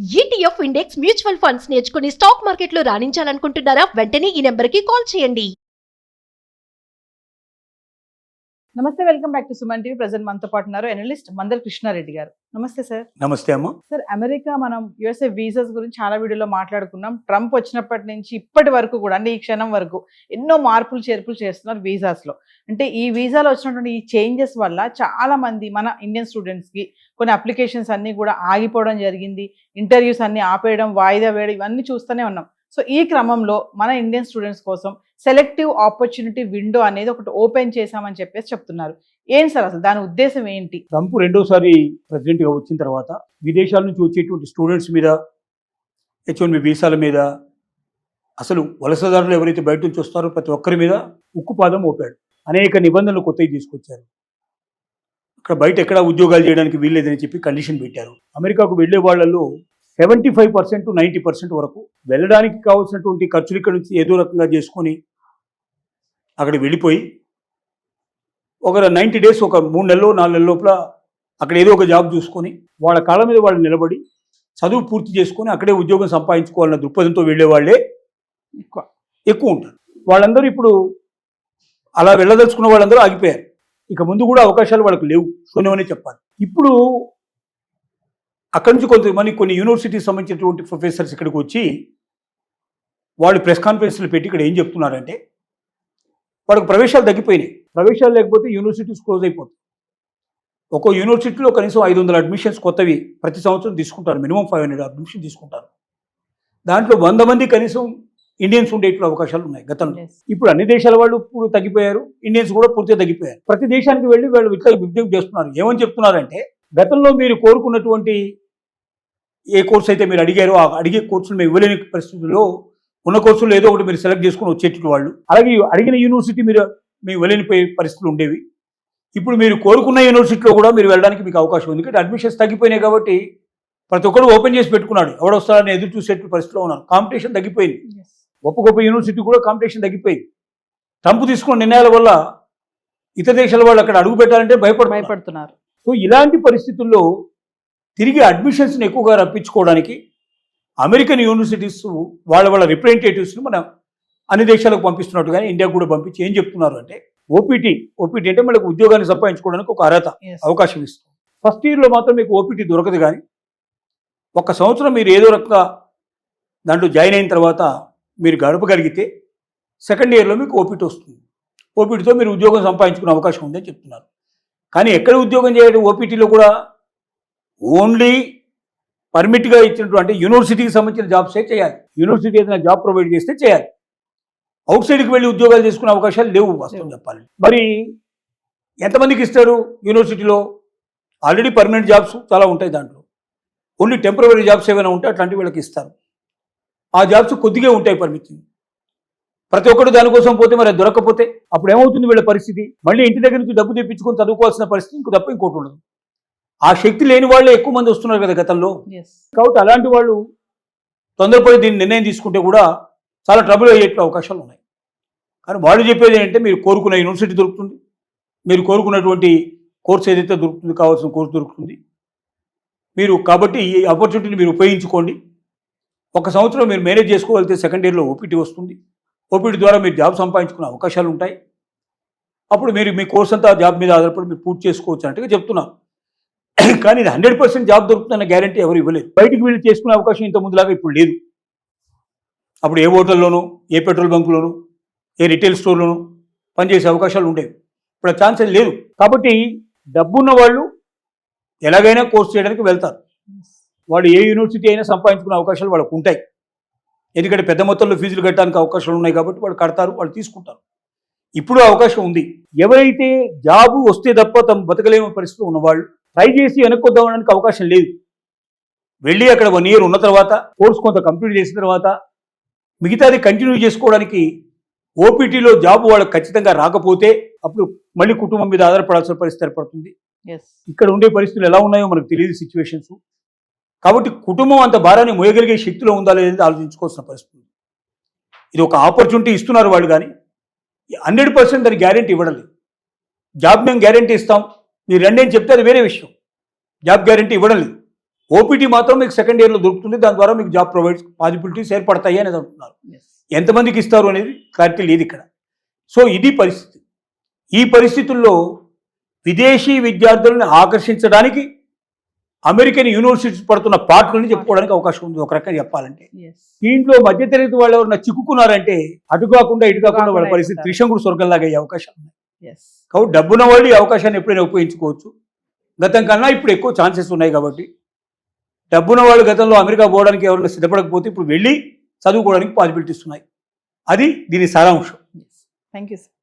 ETF index mutual funds నేర్చుకుని stock మార్కెట్లో రాణించాలనుకుంటున్నారా? వెంటనే ఈ నెంబర్కి కాల్ చేయండి. నమస్తే, welcome back to Suman TV. Present మనతో పాటు ఉన్నారు అనలిస్ట్ మందల కృష్ణారెడ్డి గారు. నమస్తే సార్. నమస్తే అమ్మ. సార్, అమెరికా మనం యుఎస్ఏ వీసాస్ గురించి చాలా వీడియోలో మాట్లాడుకున్నాం. ట్రంప్ వచ్చినప్పటి నుంచి ఇప్పటి వరకు కూడా, అంటే ఈ క్షణం వరకు ఎన్నో మార్పులు చేర్పులు చేస్తున్నారు వీసాస్లో. అంటే ఈ వీసాలో వచ్చినటువంటి ఈ చేంజెస్ వల్ల చాలా మంది మన ఇండియన్ స్టూడెంట్స్కి కొన్ని అప్లికేషన్స్ అన్నీ కూడా ఆగిపోవడం జరిగింది. ఇంటర్వ్యూస్ అన్నీ ఆపేయడం, వాయిదా వేయడం, ఇవన్నీ చూస్తూనే ఉన్నాం. సో ఈ క్రమంలో మన ఇండియన్ స్టూడెంట్స్ కోసం సెలెక్టివ్ ఆపర్చునిటీ విండో అనేది ఒకటి ఓపెన్ చేశామని చెప్పేసి చెప్తున్నారు. ఏంటి సార్ అసలు దాని ఉద్దేశం ఏంటి? ట్రంప్ రెండోసారి ప్రెసిడెంట్గా వచ్చిన తర్వాత విదేశాల నుంచి వచ్చేటువంటి స్టూడెంట్స్ మీద, H1B వీసాల మీద, అసలు వలసదారులు ఎవరైతే బయట నుంచి వస్తారో ప్రతి ఒక్కరి మీద ఉక్కుపాదం మోపాడు. అనేక నిబంధనలు కొత్తవి తీసుకొచ్చారు. అక్కడ బయట ఎక్కడ ఉద్యోగాలు చేయడానికి వీల్లేదని చెప్పి కండిషన్ పెట్టారు. అమెరికాకు వెళ్లే వాళ్ళల్లో 75% to 90% వరకు వెళ్ళడానికి కావాల్సినటువంటి ఖర్చులు ఇక్కడ నుంచి ఏదో రకంగా చేసుకొని అక్కడ వెళ్ళిపోయి ఒక 90 days, ఒక 3 నెలలు 4 నెలల లోపల అక్కడ ఏదో ఒక జాబ్ చూసుకొని వాళ్ళ కాళ్ళ మీద వాళ్ళు నిలబడి చదువు పూర్తి చేసుకొని అక్కడే ఉద్యోగం సంపాదించుకోవాలన్న దృక్పథంతో వెళ్ళే వాళ్ళే ఎక్కువ ఉంటారు. వాళ్ళందరూ ఇప్పుడు అలా వెళ్ళదలుచుకున్న వాళ్ళందరూ ఆగిపోయారు. ఇక ముందు కూడా అవకాశాలు వాళ్ళకు లేవు, శూన్యమనే చెప్పాలి. ఇప్పుడు అక్కడి నుంచి కొన్ని యూనివర్సిటీకి సంబంధించినటువంటి ప్రొఫెసర్స్ ఇక్కడికి వచ్చి వాళ్ళు ప్రెస్ కాన్ఫరెన్స్లు పెట్టి ఇక్కడ ఏం చెప్తున్నారంటే, వాళ్ళకి ప్రవేశాలు తగ్గిపోయినాయి. ప్రవేశాలు లేకపోతే యూనివర్సిటీస్ క్లోజ్ అయిపోతాయి. ఒక్కో యూనివర్సిటీలో కనీసం 500 అడ్మిషన్స్ కొత్తవి ప్రతి సంవత్సరం తీసుకుంటారు. మినిమం 500 అడ్మిషన్ తీసుకుంటారు. దాంట్లో 100 మంది కనీసం ఇండియన్స్ ఉండేటువంటి అవకాశాలు ఉన్నాయి గతంలో. ఇప్పుడు అన్ని దేశాల వాళ్ళు ఇప్పుడు తగ్గిపోయారు, ఇండియన్స్ కూడా పూర్తిగా తగ్గిపోయారు. ప్రతి దేశానికి వెళ్ళి వాళ్ళు ఇట్లా విజ్ఞప్తి చేస్తున్నారు. ఏమని చెప్తున్నారంటే, గతంలో మీరు కోరుకున్నటువంటి ఏ కోర్సు అయితే మీరు అడిగారో ఆ అడిగే కోర్సులు మేము ఇవ్వలేని పరిస్థితుల్లో ఉన్న కోర్సులు ఏదో ఒకటి మీరు సెలెక్ట్ చేసుకుని వచ్చేటువంటి వాళ్ళు, అలాగే అడిగిన యూనివర్సిటీ మేము ఇవ్వలేని పరిస్థితులు ఉండేవి. ఇప్పుడు మీరు కోరుకున్న యూనివర్సిటీలో కూడా మీరు వెళ్ళడానికి మీకు అవకాశం ఉంది. ఎందుకంటే అడ్మిషన్స్ తగ్గిపోయినాయి కాబట్టి ప్రతి ఒక్కరు ఓపెన్ చేసి పెట్టుకున్నాడు. ఎవడొస్తారని ఎదురు చూసేటువంటి పరిస్థితిలో ఉన్నారు. కాంపిటీషన్ తగ్గిపోయింది. గొప్ప గొప్ప యూనివర్సిటీ కూడా కాంపిటీషన్ తగ్గిపోయింది. ట్రంప్ తీసుకున్న నిర్ణయాల వల్ల ఇతర దేశాల వాళ్ళు అక్కడ అడుగు పెట్టాలంటే భయపడుతున్నారు. సో ఇలాంటి పరిస్థితుల్లో తిరిగి అడ్మిషన్స్ని ఎక్కువగా రప్పించుకోవడానికి అమెరికన్ యూనివర్సిటీస్ వాళ్ళ రిప్రజెంటేటివ్స్ని మనం అన్ని దేశాలకు పంపిస్తున్నట్టు కానీ ఇండియాకు కూడా పంపించి ఏం చెప్తున్నారు అంటే, ఓపీటీ అంటే మనకు ఉద్యోగాన్ని సంపాదించుకోవడానికి ఒక అర్హత, అవకాశం ఇస్తుంది. ఫస్ట్ ఇయర్లో మాత్రం మీకు ఓపీటీ దొరకదు, కానీ 1 సంవత్సరం మీరు ఏదో రకంగా దాంట్లో జాయిన్ అయిన తర్వాత మీరు గడపగలిగితే సెకండ్ ఇయర్లో మీకు ఓపీటీ వస్తుంది. ఓపీటీతో మీరు ఉద్యోగం సంపాదించుకునే అవకాశం ఉందని చెప్తున్నారు. కానీ ఎక్కడ ఉద్యోగం చేయడం, ఓపీటీలో కూడా ఓన్లీ పర్మిట్గా ఇచ్చినటువంటి యూనివర్సిటీకి సంబంధించిన జాబ్సే చేయాలి. యూనివర్సిటీ ఏదైనా జాబ్ ప్రొవైడ్ చేస్తే చేయాలి. అవుట్ సైడ్కి వెళ్ళి ఉద్యోగాలు చేసుకునే అవకాశాలు లేవు వాస్తవం చెప్పాలి. మరి ఎంతమందికి ఇస్తారు? యూనివర్సిటీలో ఆల్రెడీ పర్మనెంట్ జాబ్స్ చాలా ఉంటాయి, దాంట్లో ఓన్లీ టెంపరరీ జాబ్స్ ఏమైనా ఉంటే అట్లాంటి వీళ్ళకి ఇస్తారు. ఆ జాబ్స్ కొద్దిగా ఉంటాయి పరిమితి. ప్రతి ఒక్కరు దానికోసం పోతే మరి దొరకకపోతే అప్పుడు ఏమవుతుంది వీళ్ళ పరిస్థితి? మళ్ళీ ఇంటి దగ్గర నుంచి డబ్బు తెప్పించుకొని చదువుకోవాల్సిన పరిస్థితి ఇంకో తప్ప ఇంకోటి ఉండదు. ఆ శక్తి లేని వాళ్ళే ఎక్కువ మంది వస్తున్నారు కదా గతంలో. కాబట్టి అలాంటి వాళ్ళు తొందరపడి దీన్ని నిర్ణయం తీసుకుంటే కూడా చాలా ట్రబుల్ అయ్యే అవకాశాలు ఉన్నాయి. కానీ వాళ్ళు చెప్పేది ఏంటంటే, మీరు కోరుకున్న యూనివర్సిటీ దొరుకుతుంది, మీరు కోరుకున్నటువంటి కోర్స్ ఏదైతే దొరుకుతుంది, కావాల్సిన కోర్సు దొరుకుతుంది మీరు. కాబట్టి ఈ ఆపర్చునిటీని మీరు ఉపయోగించుకోండి. 1 సంవత్సరం మీరు మేనేజ్ చేసుకోగలిగితే సెకండ్ ఇయర్లో ఓపీటీ వస్తుంది. ఓపీటీ ద్వారా మీరు జాబ్ సంపాదించుకునే అవకాశాలు ఉంటాయి. అప్పుడు మీరు మీ కోర్స్ అంతా జాబ్ మీద ఆధారపడి మీరు పూర్తి చేసుకోవచ్చు అన్నట్టుగా చెప్తున్నారు. కానీ ఇది 100% జాబ్ దొరుకుతుందన్న గ్యారంటీ ఎవరు ఇవ్వలేదు. బయటికి వెళ్ళి చేసుకునే అవకాశం ఇంత ముందులాగా ఇప్పుడు లేదు. అప్పుడు ఏ హోటల్లోనూ, ఏ పెట్రోల్ బంకులోనూ, ఏ రిటైల్ స్టోర్లోనూ పనిచేసే అవకాశాలు ఉండేవి. ఇప్పుడు ఆ ఛాన్స్ లేదు. కాబట్టి డబ్బున్న వాళ్ళు ఎలాగైనా కోర్స్ చేయడానికి వెళ్తారు. వాళ్ళు ఏ యూనివర్సిటీ అయినా సంపాదించుకునే అవకాశాలు వాళ్ళకు ఉంటాయి. ఎందుకంటే పెద్ద మొత్తంలో ఫీజులు కట్టడానికి అవకాశాలు ఉన్నాయి కాబట్టి వాళ్ళు కడతారు, వాళ్ళు తీసుకుంటారు. ఇప్పుడు అవకాశం ఉంది. ఎవరైతే జాబు వస్తే తప్ప తమ బతకలేని పరిస్థితిలో ఉన్నవాళ్ళు ట్రై చేసి వెనక్కొద్దామడానికి అవకాశం లేదు. వెళ్ళి అక్కడ 1 year ఉన్న తర్వాత కోర్స్ కొంత కంప్లీట్ చేసిన తర్వాత మిగతాది కంటిన్యూ చేసుకోవడానికి ఓపీటీలో జాబ్ వాళ్ళకి ఖచ్చితంగా రాకపోతే అప్పుడు మళ్ళీ కుటుంబం మీద ఆధారపడాల్సిన పరిస్థితి ఏర్పడుతుంది. ఇక్కడ ఉండే పరిస్థితులు ఎలా ఉన్నాయో మనకు తెలియదు సిచ్యువేషన్స్. కాబట్టి కుటుంబం అంత భారాన్ని మోయగలిగే శక్తిలో ఉందా లేదని ఆలోచించుకోవాల్సిన పరిస్థితి. ఇది ఒక ఆపర్చునిటీ ఇస్తున్నారు వాళ్ళు, కానీ 100% దాని గ్యారెంటీ ఇవ్వడం లేదు. జాబ్ మేము గ్యారెంటీ ఇస్తాం, మీరు రండి అని చెప్తే అది వేరే విషయం. జాబ్ గ్యారెంటీ ఇవ్వడం లేదు. ఓపీటీ మాత్రం మీకు సెకండ్ ఇయర్లో దొరుకుతుంది, దాని ద్వారా మీకు జాబ్ ప్రొవైడ్ పాసిబిలిటీస్ ఏర్పడతాయి అనేది అంటున్నారు. ఎంతమందికి ఇస్తారు అనేది క్లారిటీ లేదు ఇక్కడ. సో ఇది పరిస్థితి. ఈ పరిస్థితుల్లో విదేశీ విద్యార్థులను ఆకర్షించడానికి అమెరికన్ యూనివర్సిటీస్ పడుతున్న పాటలని చెప్పుకోవడానికి అవకాశం ఉంది ఒక రకంగా చెప్పాలంటే. దీంట్లో మధ్యతరగతి వాళ్ళు ఎవరైనా చిక్కుకున్నారంటే అటు కాకుండా ఇటు కాకుండా వాళ్ళ పరిస్థితి త్రిశంకుడు స్వర్గంలాగా అయ్యే అవకాశం ఉంది. కాబట్టి డబ్బున్న వాళ్ళు ఈ అవకాశాన్ని ఎప్పుడైనా ఉపయోగించుకోవచ్చు. గతం కన్నా ఇప్పుడు ఎక్కువ ఛాన్సెస్ ఉన్నాయి కాబట్టి డబ్బున్న వాళ్ళు గతంలో అమెరికా పోవడానికి ఎవరైనా సిద్ధపడకపోతే ఇప్పుడు వెళ్ళి చదువుకోవడానికి పాసిబిలిటీస్ ఉన్నాయి. అది దీని సారాంశం. Thank you sir.